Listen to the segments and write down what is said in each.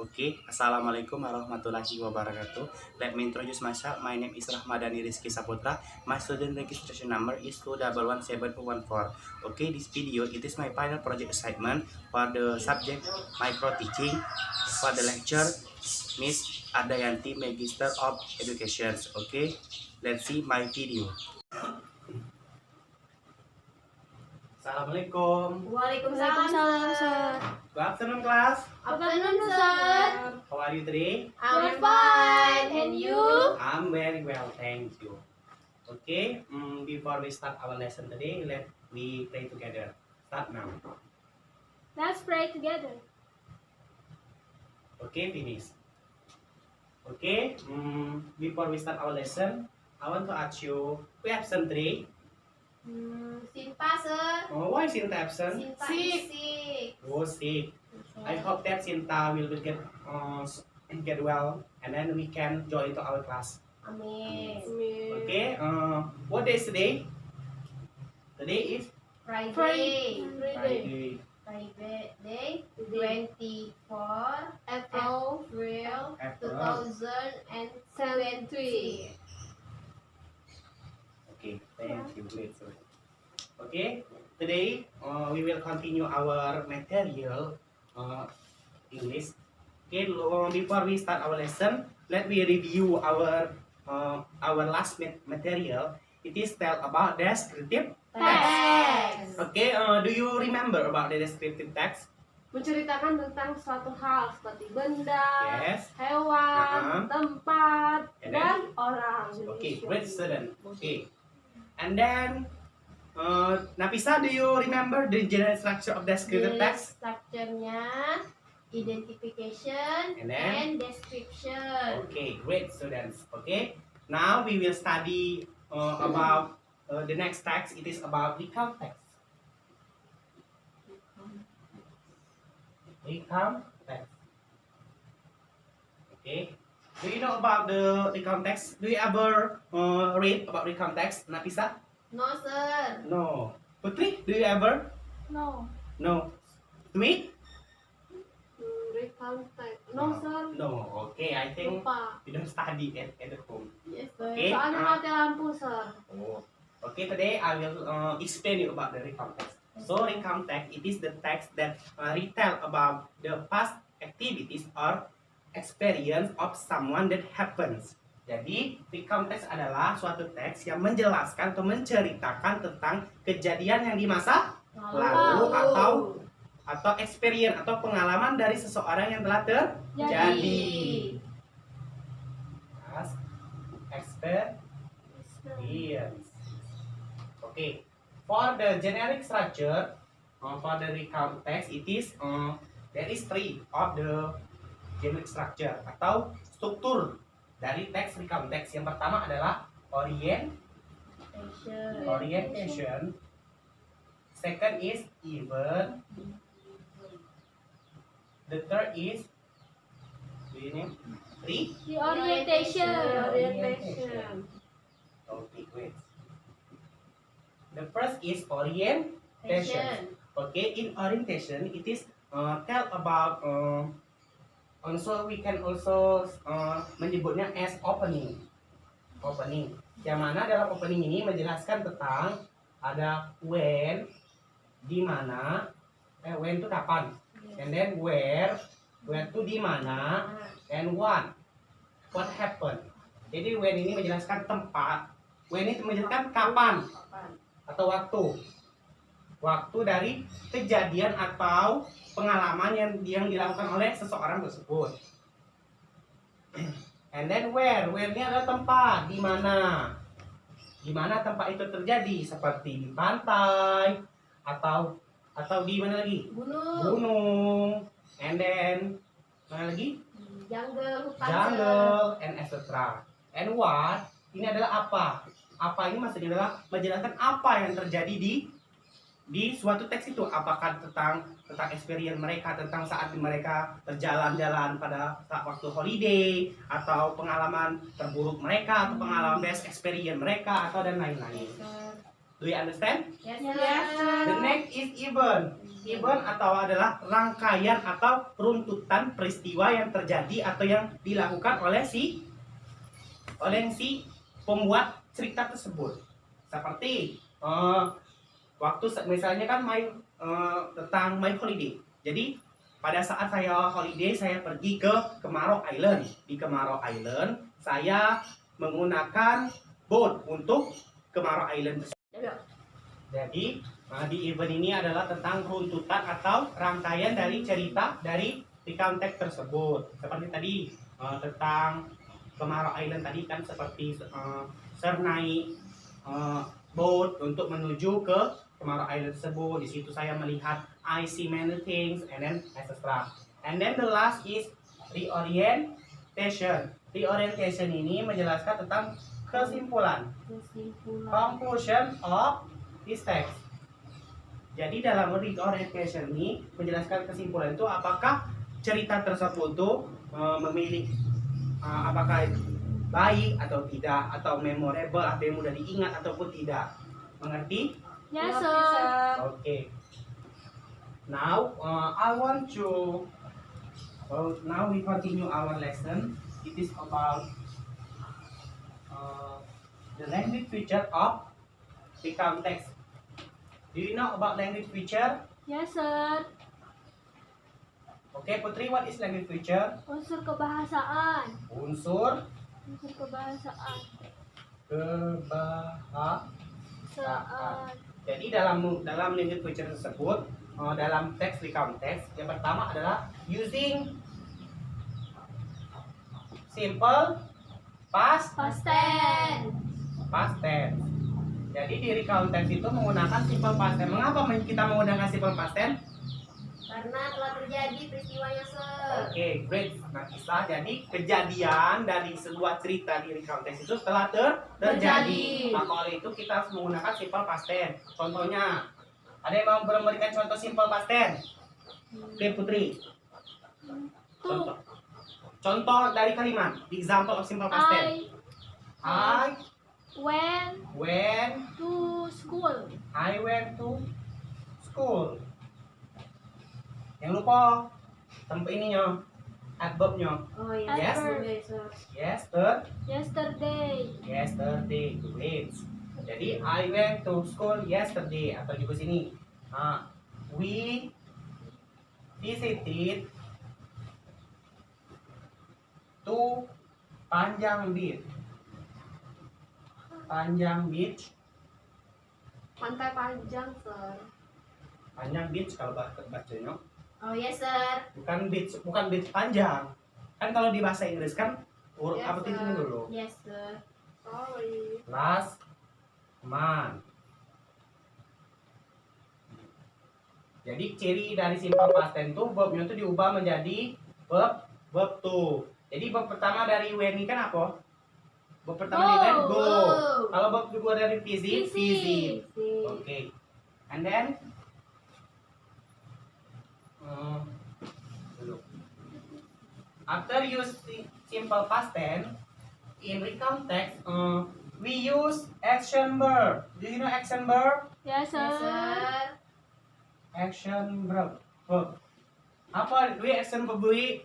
Okay, Assalamualaikum warahmatullahi wabarakatuh. Let me introduce myself. My name is Rahmadani Rizky Saputra. My student registration number is 2117214. Okay, this video it is my final project assignment for the subject micro teaching for the lecture Miss Adayanti Magister of Education. Okay, let's see my video. Assalamualaikum. Waalaikumsalam, sir. Good afternoon, class. Afternoon, sir. How are you today? I'm fine. And you? I'm very well, thank you. Okay, before we start our lesson today, let we pray together. Start now. Let's pray together. Okay, finish. Okay, before we start our lesson, I want to ask you, we absent today? Sinta, sir. Oh, why Sinta absent? Sinta is sick. Oh, sick. I hope that Sinta will get well, and then we can join to our class. Amin. Okay, what day is today? Today is Friday. Friday. Friday. 24 April 2020. Okay, thank you. Great. Okay, today we will continue our material English. Okay, before we start our lesson, let me review our last material. It is tell about descriptive text. Text. Okay, do you remember about the descriptive text? Menceritakan tentang suatu hal seperti benda, Yes. hewan, tempat, And dan orang. Okay, great student. Okay, and then Nafisa, do you remember the general structure of descriptive text? Structure-nya identification And then? and description. Okay, great students. Okay, now we will study about the next text. It is about recount text. Recount text. Okay, do you know about the recount text? Do you ever read about recount text, Nafisa? No, sir. No. Putri, do you ever? No. No. Dwi? Recount text. No, sir. No. Okay, I think Lupa. you don't study at the home. Yes, sir. Okay. Soalnya mati lampu, sir. Oh. Okay, today I will explain you about the recount text. So recount text, it is the text that retell about the past activities or experience of someone that happens. Jadi recount text adalah suatu teks yang menjelaskan atau menceritakan tentang kejadian yang di masa lalu atau experience atau pengalaman dari seseorang yang telah terjadi. Past experience. Okay, for the generic structure, for the recount text, it is there is three of the generic structure atau struktur dari teks recount text. Yang pertama adalah orientation. Second is event. The third is The orientation. Okay, great. The first is orientation. Okay, in orientation, it is tell about also we can also menyebutnya as opening. Yang mana dalam opening ini menjelaskan tentang ada when, di mana, when itu kapan, and then where itu di mana, and what happened. Jadi when ini menjelaskan tempat, when ini menjelaskan kapan atau waktu dari kejadian atau pengalaman yang dilakukan oleh seseorang tersebut. And then where-nya adalah tempat, di mana tempat itu terjadi, seperti di pantai atau di mana lagi? Gunung. And then mana lagi? Jungle and etc. And what? Ini adalah apa? Apa ini maksudnya adalah menjelaskan apa yang terjadi di suatu teks itu, apakah tentang experience mereka, tentang saat mereka berjalan-jalan pada saat waktu holiday, atau pengalaman terburuk mereka, atau pengalaman best experience mereka, atau dan lain-lain. Do you understand? Yes, Yes, sir. The next is event. Event atau adalah rangkaian atau runtutan peristiwa yang terjadi atau yang dilakukan oleh si pembuat cerita tersebut. Seperti waktu misalnya kan tentang my holiday. Jadi pada saat saya holiday saya pergi ke Kemarau Island. Di Kemarau Island saya menggunakan boat untuk Kemarau Island tersebut. Jadi di event ini adalah tentang runtutan atau rangkaian dari cerita dari recount text tersebut. Seperti tadi tentang Kemarau Island tadi kan seperti naik boat untuk menuju ke Kemarau Island tersebut. Di situ saya melihat I see many things and then etc. And then the last is reorientation. Reorientation ini menjelaskan tentang kesimpulan. Conclusion of this text. Jadi dalam reorientation ini menjelaskan kesimpulan itu apakah cerita tersebut tuh memilih apakah baik atau tidak, atau memorable atau yang mudah diingat ataupun tidak. Mengerti? Yes, sir. Okay. Now I want to now we continue our lesson. It is about the language feature of recount text. Do you know about language feature? Yes, sir. Okay, Putri, what is language feature? Unsur kebahasaan. Unsur Unsur kebahasaan. kebahasaan. Jadi dalam language feature tersebut, dalam teks recount text, yang pertama adalah using simple past tense. tense. Jadi di recount text itu menggunakan simple past tense. Mengapa kita menggunakan simple past tense? Karena telah terjadi peristiwanya, sir. Oke, great. Nah, kisah jadi kejadian dari sebuah cerita di recount text itu telah terjadi. Maka oleh itu kita harus menggunakan simple past tense. Contohnya, ada yang mau memberikan contoh simple past tense? Oke, Putri. Contoh dari kalimat. The example of simple past tense. I went to school. I went to school. Yang lupa tempat ininya, adverbnya. Oh iya. Yes. Yesterday. Yesterday. Great. Jadi I went to school yesterday, atau juga sini. We visited to Panjang Beach. Panjang Beach. Pantai Panjang, sir. Panjang Beach kalau bacanya. Oh yes, sir. Bukan beach panjang. Kan kalau di bahasa Inggris kan huruf Yes, apa titiknya sir. dulu. Yes, sir. Sorry. Last month. Jadi ciri dari simple past tense itu verbnya itu diubah menjadi verb to. Jadi verb pertama dari when ini kan apa? Verb pertama dari when go. Kalau verb kedua dari visit. Oke. And then after using simple past tense in recount text, we use action verb. Do you know action verb? Yes, sir. Yes, sir. Action verb. Apa Dwi action verb Dwi?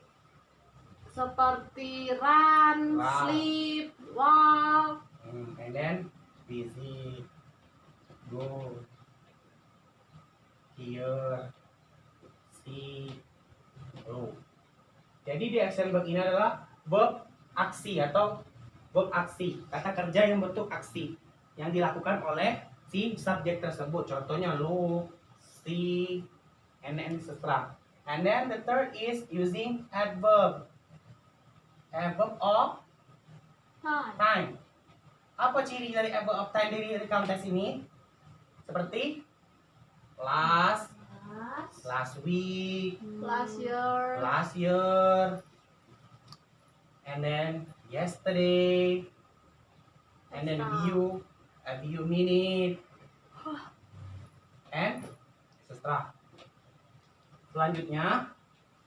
Seperti run, Wow. sleep, walk. And then visit, go, hear, see, go. Jadi di action verb ini adalah verb aksi atau verb aksi, kata kerja yang bentuk aksi yang dilakukan oleh si subjek tersebut. Contohnya look, see, and then etc. And then the third is using adverb. Adverb of time. Apa ciri dari adverb of time dari recount text ini? Seperti last week, Last year. and then yesterday, and then a few minute, and etc. Selanjutnya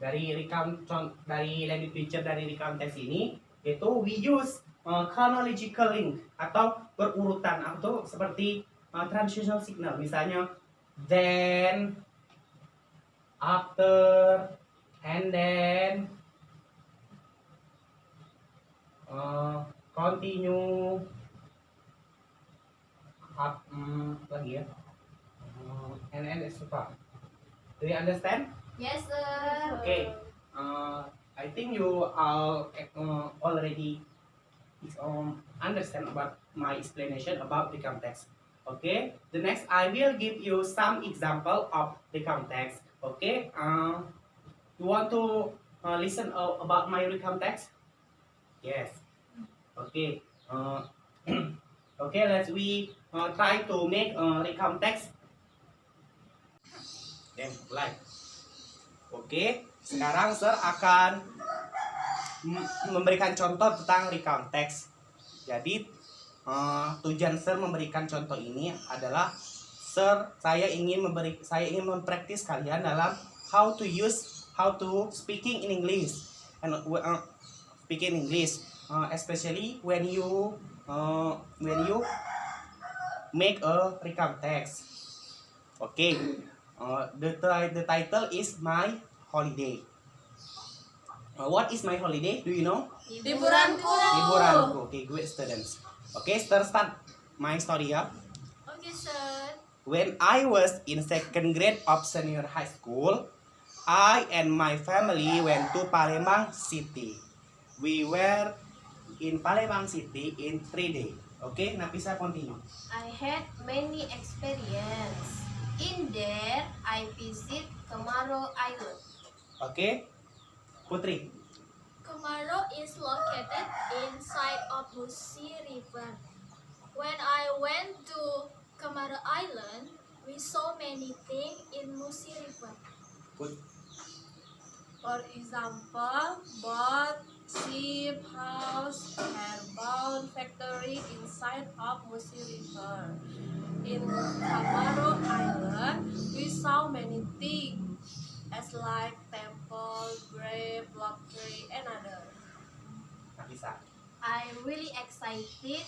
dari language feature dari recount text ini yaitu we use chronological link atau berurutan atau seperti transitional signal. Misalnya then, after, and then, continue, lagi ya, and etc. Do you understand? Yes, sir. Okay. I think you all already understand about my explanation about the context. Okay. The next, I will give you some example of the context. Okay. You want to listen about my context? Yes. Okay. Okay. We try to make context. Then mulai. Oke, sekarang Sir akan memberikan contoh tentang recount text. Jadi tujuan Sir memberikan contoh ini adalah saya ingin mempraktis kalian dalam how to speaking in English and speaking English, especially when you make a recount text. Okay. The title is My Holiday. What is my holiday? Do you know? Liburanku. Liburanku. Okay, great students. Okay, start my story up. Okay, sir. When I was in second grade of senior high school, I and my family went to Palembang City. We were in Palembang City in 3 days. Okay, Nafisa continue. I had many experience. In there, I visit Kemaro Island. Okay, Putri. Kemaro is located inside of Musi River. When I went to Kemaro Island, we saw many things in Musi River. Put. For example, boat, ship, house, airbound factory inside of Musi River. In Kemaro Island, we saw many things, as like temple, grave, log tree, and other. Nafisa. I'm really excited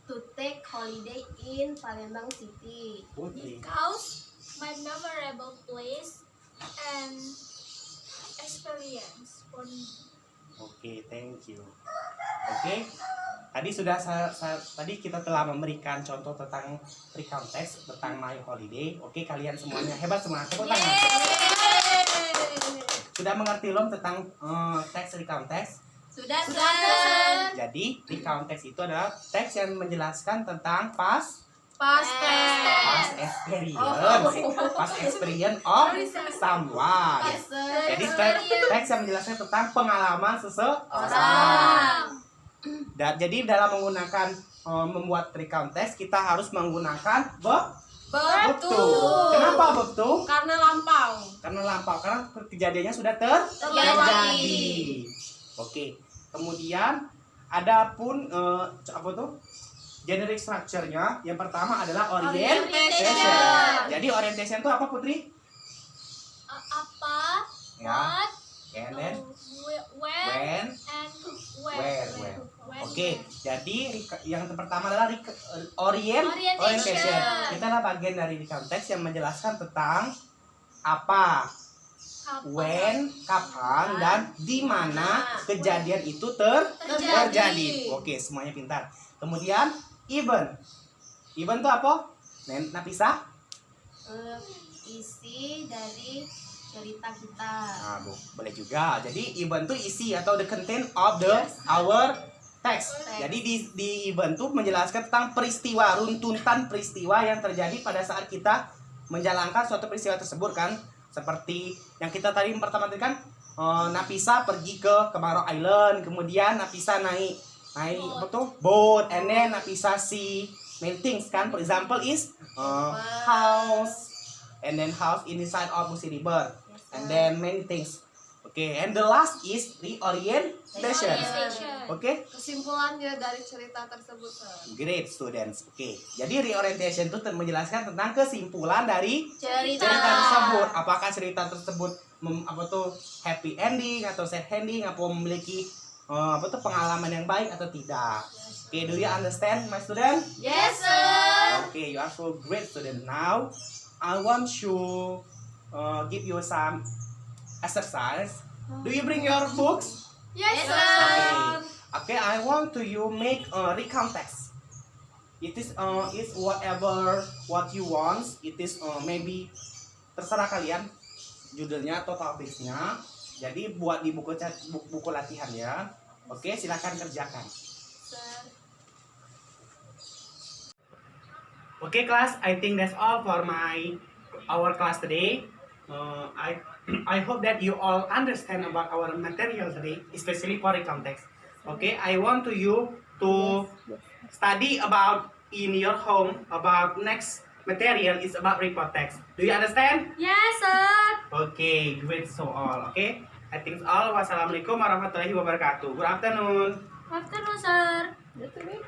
to take holiday in Palembang City. Putri. Because my memorable place and experience for me. Oke, thank you. Oke, tadi tadi kita telah memberikan contoh tentang recount text tentang my holiday. Oke, kalian semuanya hebat semua. Tepuk tangan. Sudah mengerti belum tentang teks recount text? Sudah, Sir. Jadi recount text itu adalah teks yang menjelaskan tentang past experience of someone. Yes, sir. Jadi teks yang menjelaskan tentang pengalaman seseorang. Jadi dalam menggunakan membuat recount text kita harus menggunakan Betul. Kenapa betul? Karena lampau. Karena kejadiannya sudah terjadi. Oke. Kemudian adapun generic structure-nya yang pertama adalah orientation. Jadi orientation itu apa, Putri? Apa? Ya. What? And then When? when. And Where? When? Oke, jadi yang pertama adalah orientation. Kita adalah bagian dari recount text yang menjelaskan tentang apa, Kapan? when, kapan, dan di mana kejadian itu terjadi. Oke, semuanya pintar. Kemudian event. Event itu apa? Nafisa? Isi dari cerita kita. Nah, boleh juga. Jadi event itu isi atau the content of our text. Jadi di event itu menjelaskan tentang peristiwa, runtutan peristiwa yang terjadi pada saat kita menjalankan suatu peristiwa tersebut kan. Seperti yang kita tadi pertama tadi kan, Nafisa pergi ke Kemaro Island, kemudian Nafisa naik boat, and then Nafisa see many things kan. For example is house, and then house inside of Musi River, and then many things. Okay, and the last is reorientation. Okay, Kesimpulannya dari cerita tersebut, Sir. great students. Okay, jadi reorientation itu menjelaskan tentang kesimpulan dari Cerita. tersebut. Apakah cerita tersebut happy ending atau sad ending, atau memiliki pengalaman yang baik atau tidak. Okay, do you understand, my student? Yes, sir. sir. Okay, you are so great student. Now, I want to give you some exercise. Do you bring your books? Yes, Yes, sir. sir. Okay, I want to you make a recount text. It is whatever what you want. It is maybe terserah kalian judulnya atau topiknya. Jadi buat di buku latihan ya. Oke, silakan kerjakan. Sir. Okay, class. I think that's all for our class today. I hope that you all understand about our material today, especially for the context. Okay, I want you to study about in your home about next material is about report text. Do you understand? Yes, sir. Okay, great. So all. Okay, I think all. Wassalamualaikum warahmatullahi wabarakatuh. Good afternoon. Afternoon, sir. That's it.